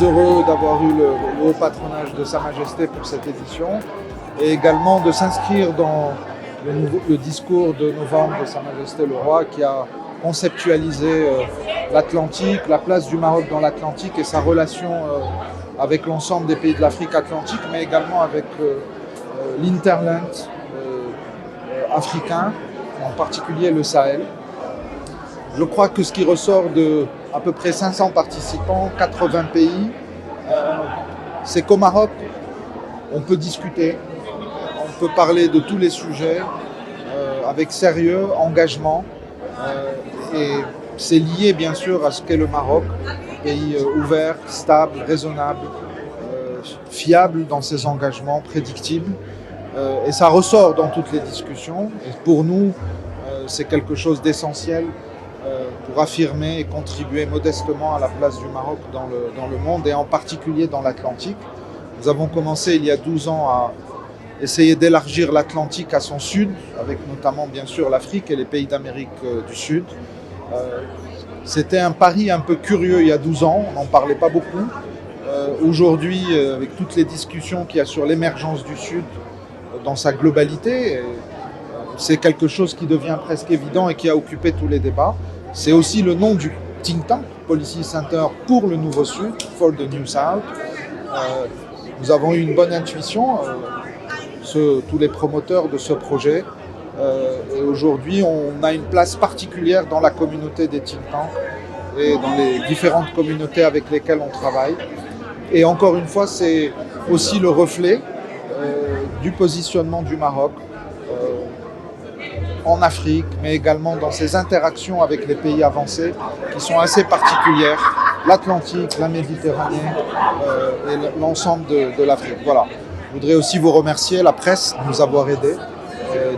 heureux d'avoir eu le haut patronage de Sa Majesté pour cette édition et également de s'inscrire dans le discours de novembre de Sa Majesté le Roi qui a conceptualisé l'Atlantique, la place du Maroc dans l'Atlantique et sa relation avec l'ensemble des pays de l'Afrique atlantique, mais également avec l'interland africain, en particulier le Sahel. Je crois que ce qui ressort de à peu près 500 participants, 80 pays, c'est qu'au Maroc, on peut discuter, on peut parler de tous les sujets avec sérieux, engagement. Et c'est lié bien sûr à ce qu'est le Maroc, pays ouvert, stable, raisonnable, fiable dans ses engagements, prédictible. Et ça ressort dans toutes les discussions. Et pour nous, c'est quelque chose d'essentiel pour affirmer et contribuer modestement à la place du Maroc dans le monde et en particulier dans l'Atlantique. Nous avons commencé il y a 12 ans à essayer d'élargir l'Atlantique à son sud, avec notamment bien sûr l'Afrique et les pays d'Amérique du Sud. C'était un pari un peu curieux il y a 12 ans, on n'en parlait pas beaucoup. Aujourd'hui, avec toutes les discussions qu'il y a sur l'émergence du Sud dans sa globalité, c'est quelque chose qui devient presque évident et qui a occupé tous les débats. C'est aussi le nom du think tank, Policy Center pour le Nouveau Sud, for the New South. Nous avons eu une bonne intuition, tous les promoteurs de ce projet. Et aujourd'hui, on a une place particulière dans la communauté des think tanks et dans les différentes communautés avec lesquelles on travaille. Et encore une fois, c'est aussi le reflet du positionnement du Maroc en Afrique, mais également dans ses interactions avec les pays avancés qui sont assez particulières, l'Atlantique, la Méditerranée et l'ensemble de l'Afrique. Voilà. Je voudrais aussi vous remercier, la presse, de nous avoir aidés,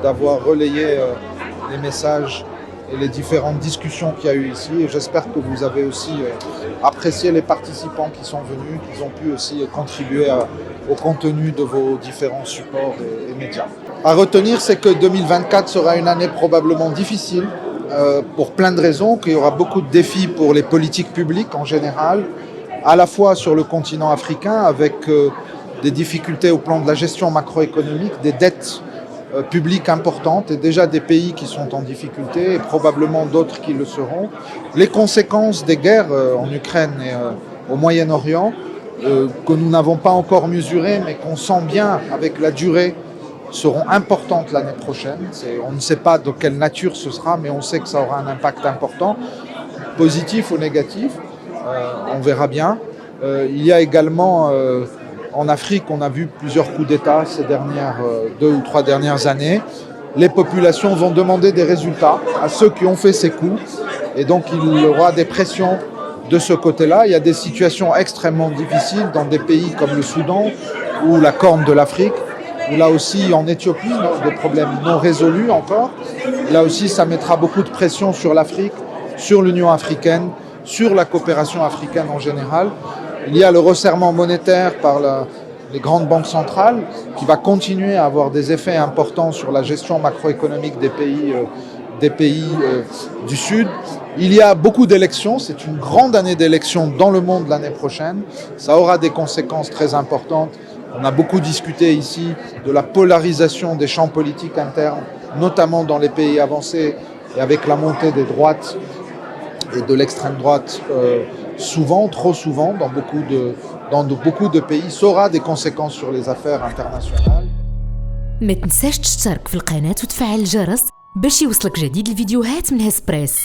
d'avoir relayé les messages et les différentes discussions qu'il y a eu ici. Et j'espère que vous avez aussi apprécié les participants qui sont venus, qu'ils ont pu aussi contribuer au contenu de vos différents supports et médias. À retenir, c'est que 2024 sera une année probablement difficile pour plein de raisons, qu'il y aura beaucoup de défis pour les politiques publiques en général, à la fois sur le continent africain avec des difficultés au plan de la gestion macroéconomique, des dettes publiques importantes et déjà des pays qui sont en difficulté et probablement d'autres qui le seront. Les conséquences des guerres en Ukraine et au Moyen-Orient que nous n'avons pas encore mesurées mais qu'on sent bien avec la durée seront importantes l'année prochaine. On ne sait pas de quelle nature ce sera, mais on sait que ça aura un impact important, positif ou négatif. On verra bien. Il y a également en Afrique, on a vu plusieurs coups d'État ces dernières 2 ou 3 dernières années. Les populations vont demander des résultats à ceux qui ont fait ces coups. Et donc, il y aura des pressions de ce côté-là. Il y a des situations extrêmement difficiles dans des pays comme le Soudan ou la Corne de l'Afrique, ou là aussi en Éthiopie, des problèmes non résolus encore. Là aussi, ça mettra beaucoup de pression sur l'Afrique, sur l'Union africaine, sur la coopération africaine en général. Il y a le resserrement monétaire par les grandes banques centrales qui va continuer à avoir des effets importants sur la gestion macroéconomique des pays du Sud. Il y a beaucoup d'élections, c'est une grande année d'élections dans le monde l'année prochaine. Ça aura des conséquences très importantes. On a beaucoup discuté ici de la polarisation des champs politiques internes, notamment dans les pays avancés et avec la montée des droites et de l'extrême droite souvent, trop souvent, dans beaucoup de pays. Ça aura des conséquences sur les affaires internationales. ما تنساش تشترك في القناة وتفعل الجرس باش يوصلك جديد الفيديوهات من هسبريس.